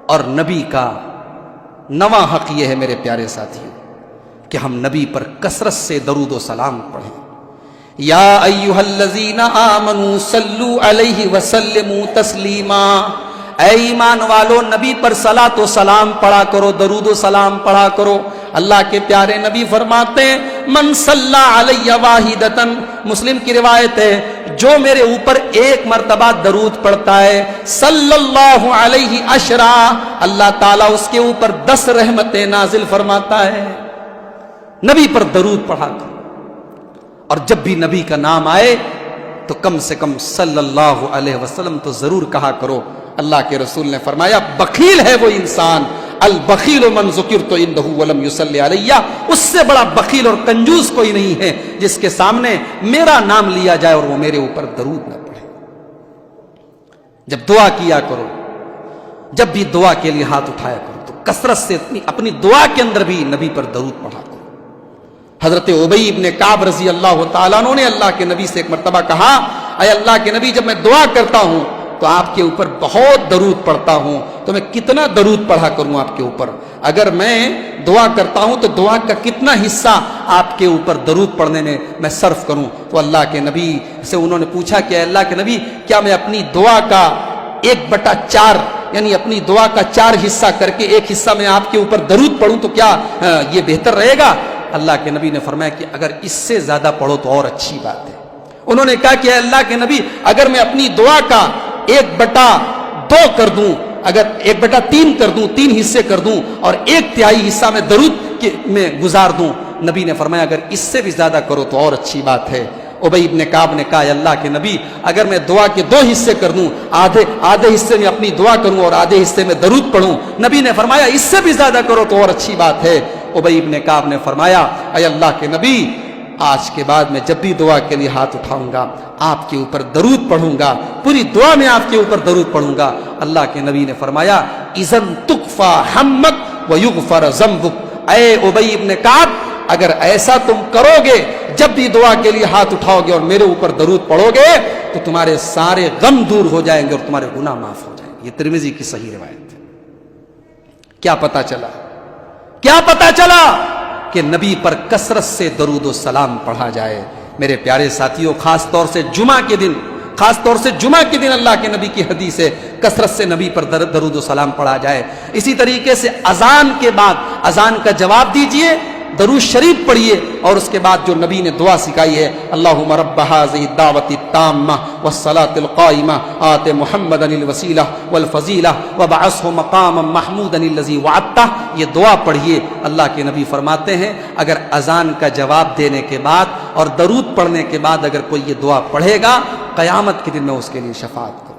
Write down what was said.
اور نبی کا نواں حق یہ ہے میرے پیارے ساتھیوں کہ ہم نبی پر کثرت سے درود و سلام پڑھیں. یا ایھا الذین آمنوا صلوا علیہ وسلموا تسلیما، اے ایمان والو نبی پر صلاۃ و سلام پڑھا کرو، درود و سلام پڑھا کرو. اللہ کے پیارے نبی فرماتے ہیں من صلی علی واحدۃ، مسلم کی روایت ہے، جو میرے اوپر ایک مرتبہ درود پڑھتا ہے صلی اللہ علیہ عشرا، اللہ تعالیٰ اس کے اوپر 10 رحمتیں نازل فرماتا ہے. نبی پر درود پڑھا کرو، اور جب بھی نبی کا نام آئے تو کم سے کم صلی اللہ علیہ وسلم تو ضرور کہا کرو. اللہ کے رسول نے فرمایا بخیل ہے وہ انسان، البخیل من ذکرت عنہ ولم یصلی علیہ، اس سے بڑا بخیل اور کنجوس کوئی نہیں ہے جس کے سامنے میرا نام لیا جائے اور وہ میرے اوپر درود نہ پڑھے. جب دعا کیا کرو، جب بھی دعا کے لیے ہاتھ اٹھایا کرو تو کثرت سے اپنی دعا کے اندر بھی نبی پر درود پڑھا کرو. حضرت ابی بن کعب رضی اللہ تعالیٰ عنہ نے اللہ کے نبی سے ایک مرتبہ کہا اے اللہ کے نبی، جب میں دعا کرتا ہوں تو آپ کے اوپر بہت درود پڑھتا ہوں، تو میں کتنا درود پڑھا کروں آپ کے اوپر؟ اگر میں دعا کرتا ہوں تو دعا کا کتنا حصہ آپ کے اوپر درود پڑھنے میں صرف کروں؟ تو اللہ کے نبی سے انہوں نے پوچھا کہ اے اللہ کے نبی، کیا میں اپنی دعا کا 1/4 یعنی اپنی دعا کا 4 حصہ کر کے 1 حصہ میں آپ کے اوپر درود پڑھوں تو کیا یہ بہتر رہے گا؟ اللہ کے نبی نے فرمایا کہ اگر اس سے زیادہ پڑھو تو اور اچھی بات ہے. انہوں نے کہا کہ اے اللہ کے نبی، اگر میں اپنی دعا کا 1/2 کر دوں، اگر 1/3 کر دوں، 3 حصے کر دوں اور 1/3 حصہ میں درود میں گزار دوں، نبی نے فرمایا اگر اس سے بھی زیادہ کرو تو اور اچھی بات ہے. ابی بن کعب نے کہا اللہ کے نبی، اگر میں دعا کے 2 حصے کر دوں، آدھے حصے میں اپنی دعا کروں اور آدھے حصے میں درود پڑھوں، نبی نے فرمایا اس سے بھی زیادہ کرو تو اور اچھی بات ہے. ابی بن کعب نے فرمایا اے اللہ کے نبی، آج کے بعد میں جب بھی دعا کے لیے ہاتھ اٹھاؤں گا آپ کے اوپر درود پڑھوں گا، پوری دعا میں آپ کے اوپر درود پڑھوں گا. اللہ کے نبی نے فرمایا اذن تکفی ہمک ویغفر ذنبک، اے ابی بن کعب اگر ایسا تم کرو گے، جب بھی دعا کے لیے ہاتھ اٹھاؤ گے اور میرے اوپر درود پڑھو گے تو تمہارے سارے غم دور ہو جائیں گے اور تمہارے گناہ معاف ہو جائیں گے. یہ ترمذی کی صحیح روایت ہے. کیا پتا چلا کہ نبی پر کثرت سے درود و سلام پڑھا جائے. میرے پیارے ساتھیوں، خاص طور سے جمعہ کے دن اللہ کے نبی کی حدیث ہے کثرت سے نبی پر درود و سلام پڑھا جائے. اسی طریقے سے اذان کے بعد اذان کا جواب دیجئے، درود شریف پڑھیے، اور اس کے بعد جو نبی نے دعا سکھائی ہے اللہم رب هذه الدعوة التامة والصلاة القائمة آت محمدا الوسیلہ والفضیلہ وابعثه مقاما محمودا الذی وعدتہ، یہ دعا پڑھیے. اللہ کے نبی فرماتے ہیں اگر اذان کا جواب دینے کے بعد اور درود پڑھنے کے بعد اگر کوئی یہ دعا پڑھے گا، قیامت کے دن میں اس کے لیے شفاعت کروں.